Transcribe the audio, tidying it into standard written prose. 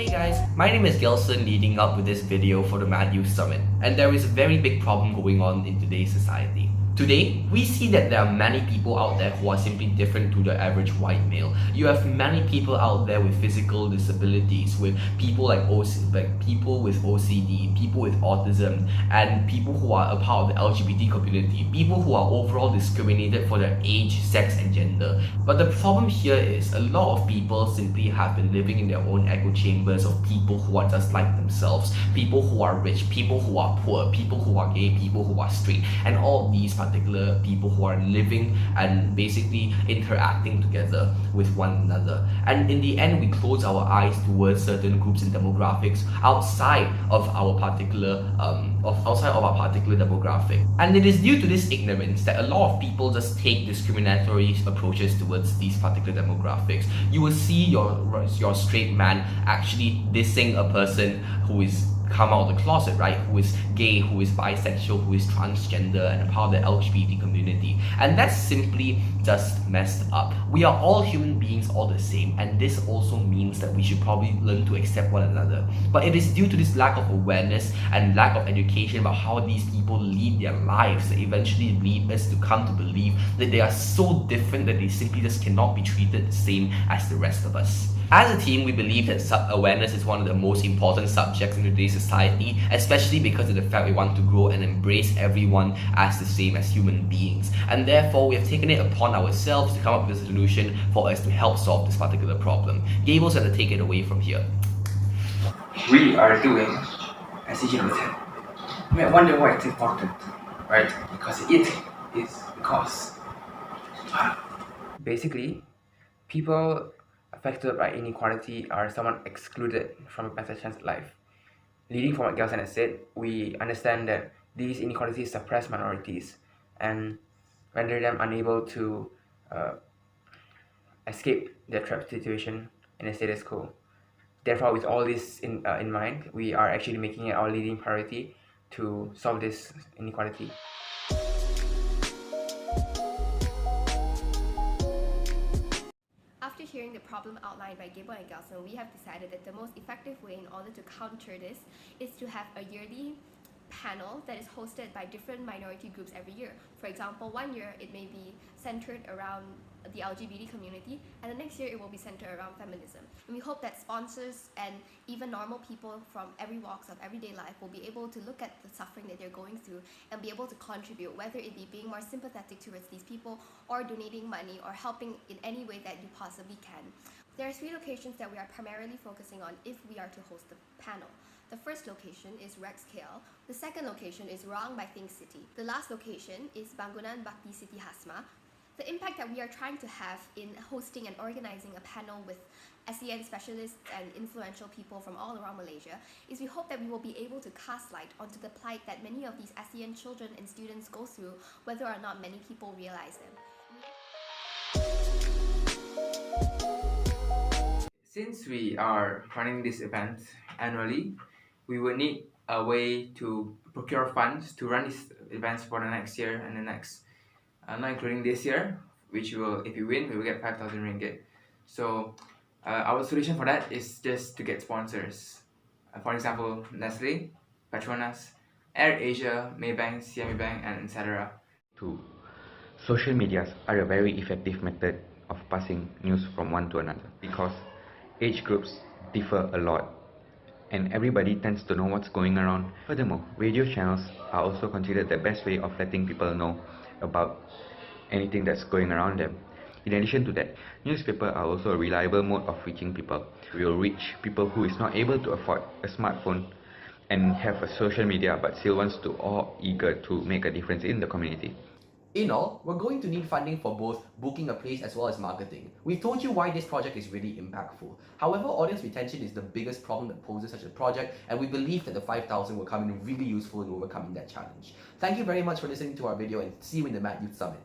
Hey guys, my name is Gelson, leading up with this video for the Mad Youth Summit, and there is a very big problem going on in today's society. Today, we see that there are many people out there who are simply different to the average white male. You have many people out there with physical disabilities, with people like people with OCD, people with autism, and people who are a part of the LGBT community, people who are overall discriminated for their age, sex, and gender. But the problem here is a lot of people simply have been living in their own echo chambers of people who are just like themselves, people who are rich, people who are poor, people who are gay, people who are straight, and all of these particular people who are living and basically interacting together with one another. And in the end, we close our eyes towards certain groups and demographics outside of our particular demographic. And it is due to this ignorance that a lot of people just take discriminatory approaches towards these particular demographics. You will see your straight man actually dissing a person who is come out of the closet, right? Who is gay, who is bisexual, who is transgender, and a part of the LGBT community. And that's simply just messed up. We are all human beings, all the same, and this also means that we should probably learn to accept one another. But it is due to this lack of awareness and lack of education about how these people lead their lives that eventually lead us to come to believe that they are so different that they simply just cannot be treated the same as the rest of us. As a team, we believe that awareness is one of the most important subjects in today's society, especially because of the fact we want to grow and embrace everyone as the same as human beings. And therefore, we have taken it upon ourselves to come up with a solution for us to help solve this particular problem. Gaebel's going to take it away from here. We are doing SCG 10. You might wonder why it's important, right? Because basically, people affected by inequality are someone excluded from a better chance at life. Leading from what Gelson has said, we understand that these inequalities suppress minorities and render them unable to escape their trapped situation in the status quo. Therefore, with all this in mind, we are actually making it our leading priority to solve this inequality. After hearing the problem outlined by Gaebel and Gelson, we have decided that the most effective way in order to counter this is to have a yearly panel that is hosted by different minority groups every year. For example, one year it may be centered around the LGBT community, and the next year it will be centered around feminism. And we hope that sponsors and even normal people from every walks of everyday life will be able to look at the suffering that they're going through and be able to contribute, whether it be being more sympathetic towards these people or donating money or helping in any way that you possibly can. There are 3 locations that we are primarily focusing on if we are to host the panel. The first location is Rex KL. The second location is Ruang Baiting City. The last location is Bangunan Bakti City Hasma. The impact that we are trying to have in hosting and organizing a panel with SEN specialists and influential people from all around Malaysia is we hope that we will be able to cast light onto the plight that many of these SEN children and students go through, whether or not many people realize them. Since we are running this event annually, we will need a way to procure funds to run these events for the next year and the next, not including this year, which will, if we win, we will get 5,000 ringgit. So our solution for that is just to get sponsors. For example, Nestle, Petronas, Air Asia, Maybank, CME Bank, and etc. 2. Social medias are a very effective method of passing news from one to another because age groups differ a lot and everybody tends to know what's going around. Furthermore, radio channels are also considered the best way of letting people know about anything that's going around them. In addition to that, newspapers are also a reliable mode of reaching people. We will reach people who is not able to afford a smartphone and have a social media but still wants to or eager to make a difference in the community. In all, we're going to need funding for both booking a place as well as marketing. We've told you why this project is really impactful. However, audience retention is the biggest problem that poses such a project, and we believe that the 5,000 will come in really useful in overcoming that challenge. Thank you very much for listening to our video, and see you in the Mad Youth Summit.